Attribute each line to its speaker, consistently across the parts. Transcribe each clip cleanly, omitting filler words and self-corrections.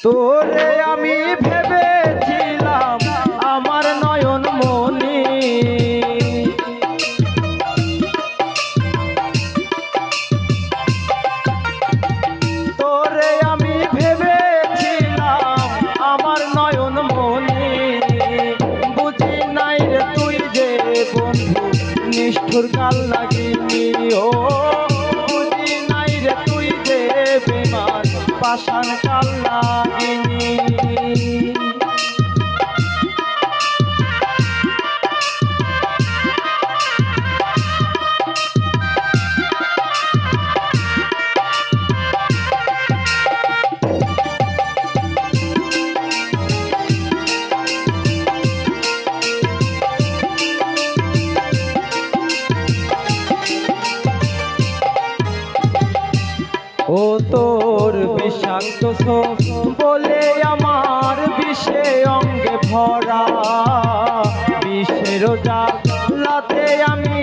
Speaker 1: তোরে আমি ভেবেছিলাম আমার নয়ন মনি, তোরে আমি ভেবেছিলাম আমার নয়ন মনি, বুঝি নাই রে তুই যে বন্ধু নিষ্ঠুর কাল লাগিনি। ও বুঝি নাই রে তুই যে বেমান পাষাণ কাল লাগিনি। ও তোর বিষাক্ত সোপ বলে আমার বিষে অঙ্গে ভরা, বিষের জ্বালাতে আমি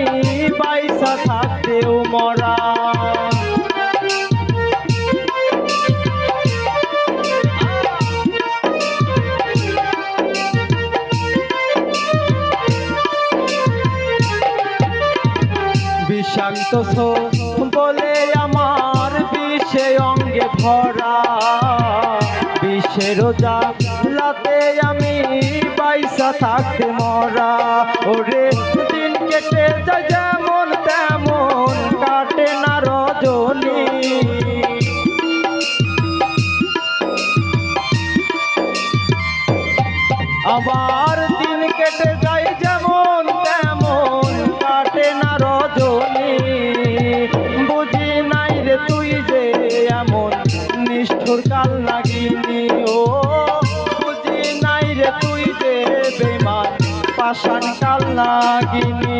Speaker 1: বাইসা থাকতেও মরা। বিষাক্ত সোপ বলে আমার বিষে অঙ্গে ভরা, বিষের জ্বালাতে আমি বাইসা থাকতে মরা। ওরে দিন কেটে যায় যেমন তেমন কাটে না রজনী, আবার দিন কেটে যায় যেমন তেমন কাটে না রজনী। বুঝি নাই রে তুই যে এমন নিষ্ঠুর কাল লাগিনি। ও বুঝি নাই রে তুই যে বেমান পাষাণ কাল লাগিনি।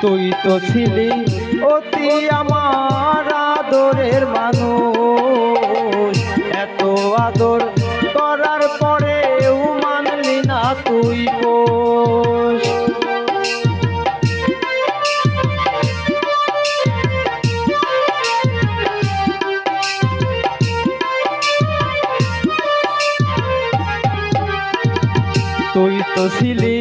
Speaker 1: তুই তো ছিলি অতি আমার আদরের মানুষ, এত আদর করার পরেও মানলি না তুই পোষ। তুই তো ছিলি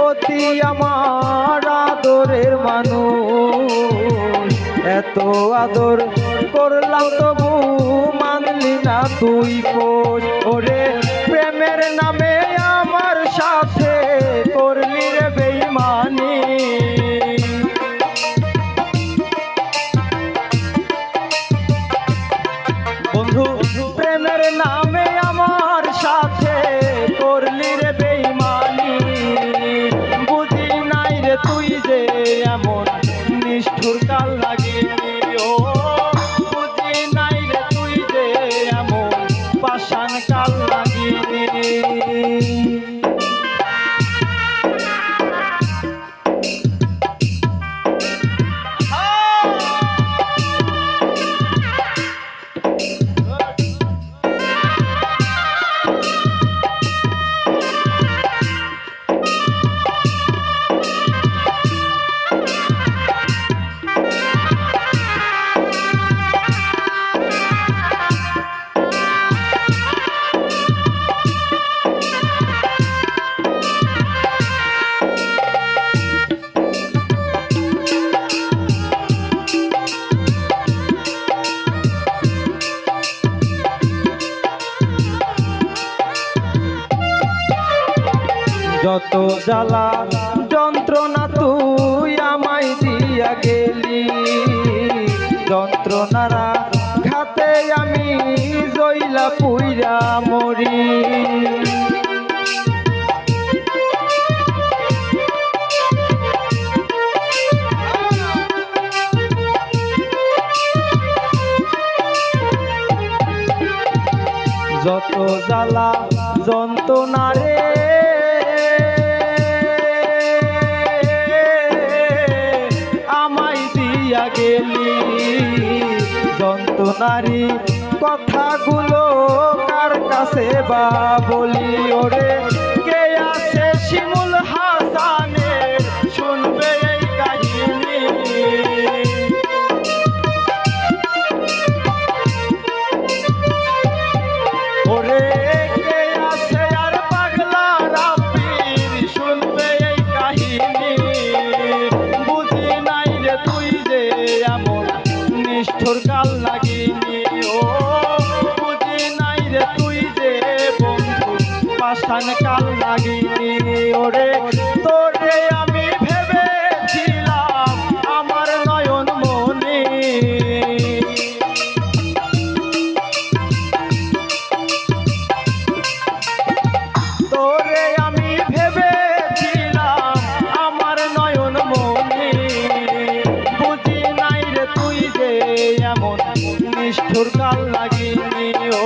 Speaker 1: অতি আমার আদরের মানুষ, এত আদর করলাম তবু মানলি না তুই পোষ। ওরে প্রেমের নামে আমার সাথে করলি রে বেঈমানি, বন্ধু প্রেমের নামে আমার সাথে করলি রে বেঈমানি। বুঝি নাই রে তুই যে এমন নিষ্ঠুর কাল লাগিনি। ও বুঝি নাই রে তুই যে এমন পাষাণ কাল লাগিনি। যত জ্বালা যন্ত্রণা তুই আমায় দিয়া গেলি, যন্ত্রণারা ঘাতে আমি জইলা পুইরা মরি। যত জ্বালা যন্ত্রণা রে আমায় দিয়া গেলি, যন্ত্রণারি কথাগুলো কার কাছে বা বলি। ওরে কে আছে শিমুল হাসানের শুনবে এই কাহিনী, ওরে কে আছে আর পাগলা রাব্বির শুনবে এই কাহিনী। বুঝি নাই রে তুই যে এমন নিষ্ঠুর কাল লাগিনি, ও বুঝি নাই রে তুই যে বন্ধু পাষাণ কাল লাগিনি। ওরে তোরে আমি ভেবেছিলাম আমার নয়ন মনে, তোরে আমি ভেবেছিলাম আমার নয়ন মনে। বুঝি নাই রে তুই যে এমন নিষ্ঠুর কাল লাগিনি, ও